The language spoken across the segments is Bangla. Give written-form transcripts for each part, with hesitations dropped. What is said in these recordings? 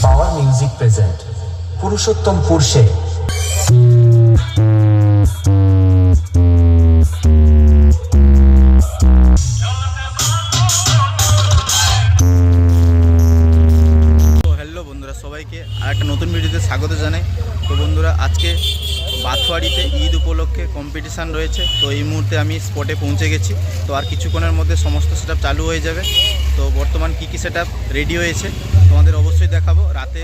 পাওয়ার মিউজিক প্রেজেন্ট পুরুষোত্তমপুর সে সবাইকে আর একটা নতুন ভিডিওতে স্বাগত জানাই। তো বন্ধুরা, আজকে বাথুয়াড়িতে ঈদ উপলক্ষে কম্পিটিশান রয়েছে। তো এই মুহূর্তে আমি স্পটে পৌঁছে গেছি। তো আর কিছুক্ষণের মধ্যে সমস্ত সেটআপ চালু হয়ে যাবে। তো বর্তমান কী সেটআপ রেডি হয়েছে তোমাদের অবশ্যই দেখাবো। রাতে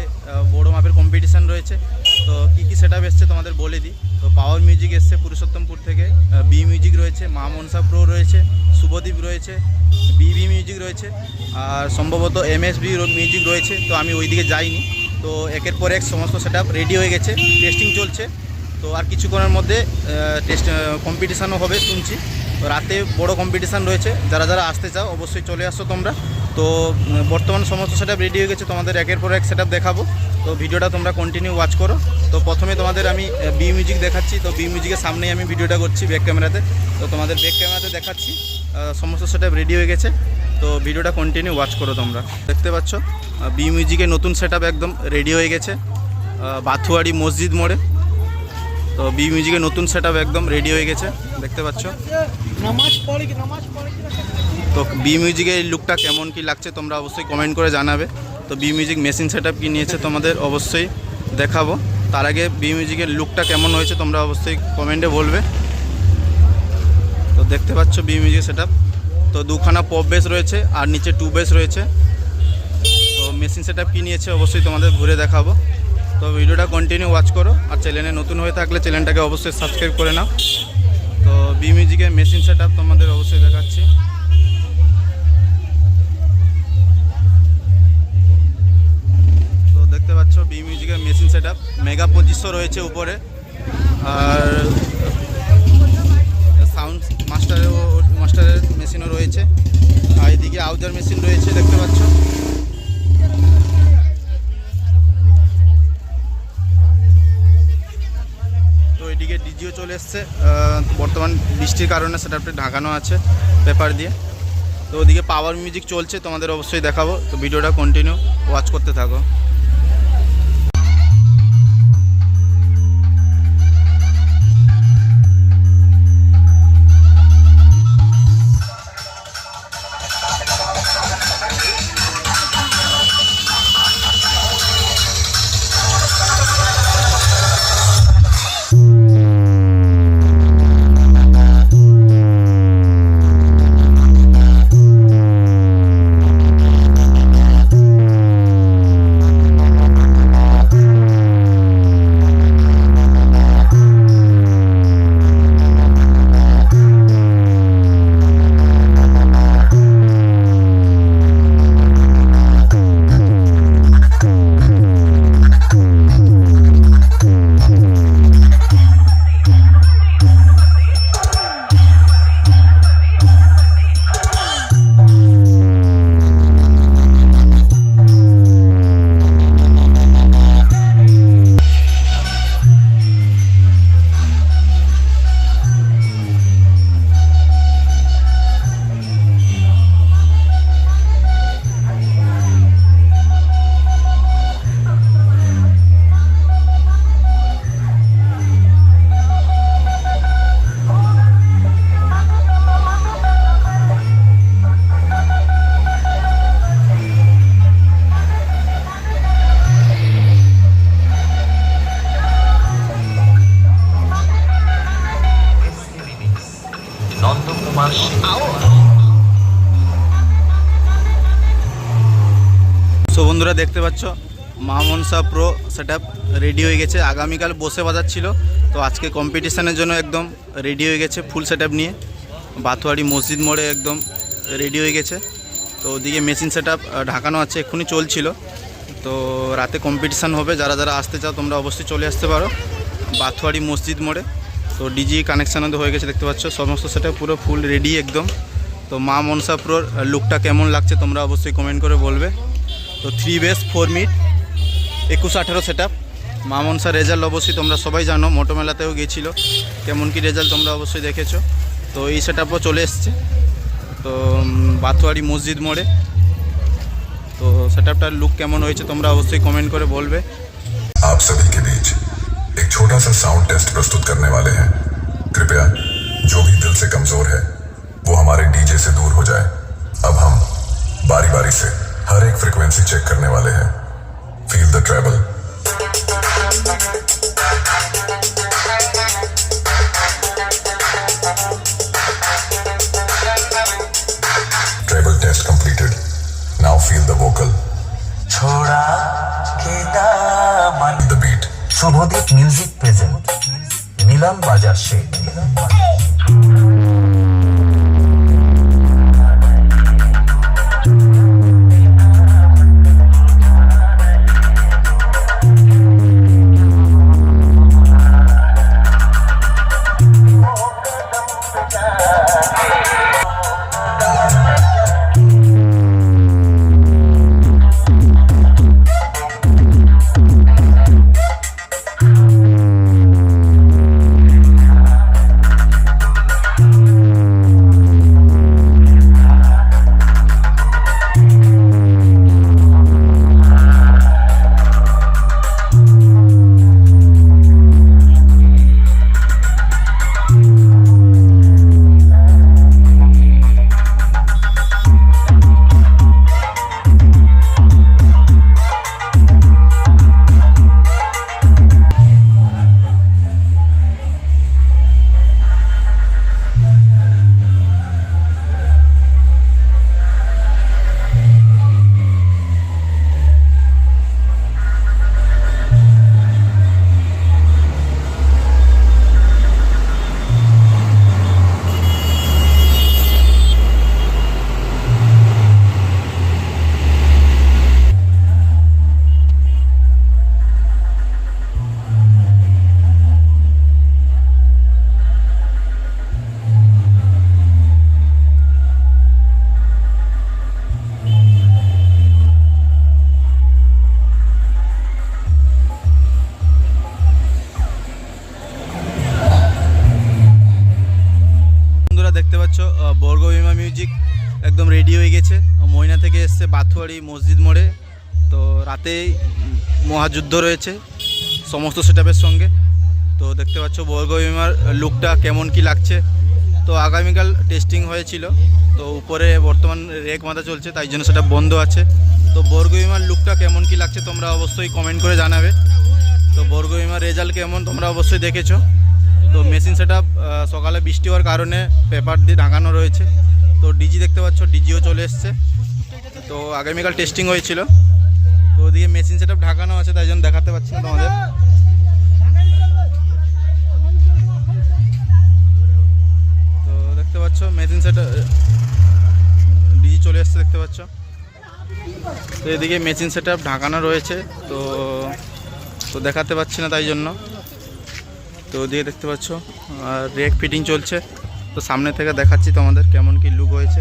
বড় মাপের কম্পিটিশান রয়েছে। তো কী সেটআপ এসছে তোমাদের বলে দিই। তো পাওয়ার মিউজিক এসছে পুরুষোত্তমপুর থেকে, বি মিউজিক রয়েছে, মা মনসা প্রো রয়েছে, শুভদীপ রয়েছে, বিভি মিউজিক রয়েছে, আর সম্ভবত এমএসবি মিউজিক রয়েছে। তো আমি ওইদিকে যাইনি। তো একের পর এক সমস্ত সেটআপ রেডি হয়ে গেছে, টেস্টিং চলছে। তো আর কিছুক্ষণের মধ্যে কম্পিটিশানও হবে শুনছি। তো রাতে বড় কম্পিটিশান রয়েছে, যারা যারা আসতে চাও অবশ্যই চলে আসো তোমরা। তো বর্তমান সমস্ত সেটআপ রেডি হয়ে গেছে, তোমাদের একের পর এক সেটআপ দেখাবো। তো ভিডিওটা তোমরা কন্টিনিউ ওয়াচ করো। তো প্রথমে তোমাদের আমি বি মিউজিক দেখাচ্ছি। তো বি মিউজিকের সামনেই আমি ভিডিওটা করছি ব্যাক ক্যামেরাতে। তো তোমাদের ব্যাক ক্যামেরাতে দেখাচ্ছি সমস্ত সেটআপ রেডি হয়ে গেছে। তো ভিডিওটা কন্টিনিউ ওয়াচ করো। তোমরা দেখতে পাচ্ছ বি মিউজিকের নতুন সেটআপ একদম রেডি হয়ে গেছে বাথুয়াড়ি মসজিদ মোড়ে। তো বি মিউজিকের নতুন সেটআপ একদম রেডি হয়ে গেছে, দেখতে পাচ্ছ। তো বি মিউজিকের লুকটা কেমন কি লাগছে তোমরা অবশ্যই কমেন্ট করে জানাবে। তো বি মিউজিক মেশিন সেটআপ কি নিয়েছে তোমাদের অবশ্যই দেখাবো। তার আগে বি মিউজিকের লুকটা কেমন হয়েছে তোমরা অবশ্যই কমেন্টে বলবে। তো দেখতে পাচ্ছ বি মিউজিক সেটআপ। তো দুখানা পপ বেস রয়েছে আর নিচে টু বেস রয়েছে। তো মেশিন সেটআপ কি নিয়েছে অবশ্যই তোমাদের ঘুরে দেখাবো। তো ভিডিওটা কন্টিনিউ ওয়াচ করো। আর চ্যানেলে নতুন হয়ে থাকলে চ্যানেলটাকে অবশ্যই সাবস্ক্রাইব করে নাও। তো বি মিউজিকের মেশিন সেটআপ তোমাদের অবশ্যই দেখাচ্ছি। তো দেখতে পাচ্ছ বি মিউজিকের মেশিন সেটআপ মেগা 2500 রয়েছে উপরে। আর সাউন্ড মাস্টারের মেশিনও রয়েছে। আর এদিকে আউজার মেশিন রয়েছে, দেখতে পাচ্ছ। তো এদিকে ডিজিও চলে এসছে। বর্তমান বৃষ্টির কারণে সেটআপটা ঢাকানো আছে পেপার দিয়ে। তো ওদিকে পাওয়ার মিউজিক চলছে, তোমাদের অবশ্যই দেখাবো। তো ভিডিওটা কন্টিনিউ ওয়াচ করতে থাকো। সো বন্ধুরা দেখতে পাচ্ছ মা মনসা প্রো সেটআপ রেডি হয়ে গেছে। আগামীকাল বসে বাজাচ্ছিল, তো আজকে কম্পিটিশানের জন্য একদম রেডি হয়ে গেছে ফুল সেটআপ নিয়ে। বাথুয়াড়ি মসজিদ মোড়ে একদম রেডি হয়ে গেছে। তো ওদিকে মেশিন সেটআপ ঢাকানো আছে, এক্ষুনি চলছিল। তো রাতে কম্পিটিশান হবে, যারা যারা আসতে চাও তোমরা অবশ্যই চলে আসতে পারো বাথুয়াড়ি মসজিদ মোড়ে। তো ডিজি কানেকশান হয়ে গেছে, দেখতে পাচ্ছ সমস্ত সেটআপ পুরো ফুল রেডি একদম। তো মা মনসা প্রোর লুকটা কেমন লাগছে তোমরা অবশ্যই কমেন্ট করে বলবে। তো 3 বেস 4 মিড 21-18 সেটআপ মা মনসা রেজাল্ট অবশ্যই তোমরা সবাই জানো, মোটো মেলাতেও গিয়েছিল, কেমন কি রেজাল্ট তোমরা অবশ্যই দেখেছো। তো এই সেটআপও চলে এসছে তো বাথুয়াড়ি মসজিদ মোড়ে। তো তো সেটআপটার লুক কেমন হয়েছে তোমরা অবশ্যই কমেন্ট করে বলবে। आप सभी के बीच एक छोटा सा साउंड टेस्ट प्रस्तुत करने वाले हैं। कृपया जो भी दिल से कमजोर है वो हमारे डीजे से दूर हो जाए। अब हम बारी बारी से हर एक फ्रीक्वेंसी चेक करने वाले हैं। Feel the treble. Treble test completed. Now feel the vocal. छोड़ा के दामन। The beat. Shubhadeep music present Milan Bazar Sheikh. দেখতে পাচ্ছ বর্গভীমা মিউজিক একদম রেডি হয়ে গেছে। ময়না থেকে এসছে বাথুয়ারি মসজিদ মোড়ে। তো রাতেই মহাযুদ্ধ রয়েছে সমস্ত সেটআপের সঙ্গে। তো দেখতে পাচ্ছ বর্গভীমার লুকটা কেমন কি লাগছে। তো আগামীকাল টেস্টিং হয়েছিল, তো উপরে বর্তমান রেক মাথা চলছে, তাই জন্য সেটা বন্ধ আছে। তো বর্গভীমার লুকটা কেমন কি লাগছে তোমরা অবশ্যই কমেন্ট করে জানাবে। তো বর্গভীমার রেজাল্ট কেমন তোমরা অবশ্যই দেখেছো। তো মেশিন সেটআপ সকালে বৃষ্টি হওয়ার কারণে পেপার দিয়ে ঢাকানো রয়েছে। তো ডিজি দেখতে পাচ্ছ, ডিজিও চলে এসছে। তো আগামীকাল টেস্টিং হয়েছিল, তো ওদিকে মেশিন সেটআপ ঢাকানো আছে, তাই জন্য দেখাতে পাচ্ছি না তোমাদের। তো দেখতে পাচ্ছ মেশিন সেটআপ ডিজি চলে এসছে দেখতে পাচ্ছ। তো এদিকে মেশিন সেটআপ ঢাকানো রয়েছে, তো তো দেখাতে পাচ্ছি না তাই জন্য। তো ওদিকে দেখতে পাচ্ছ আর রেক ফিটিং চলছে। তো সামনে থেকে দেখাচ্ছি তোমাদের কেমন কি লুক হয়েছে।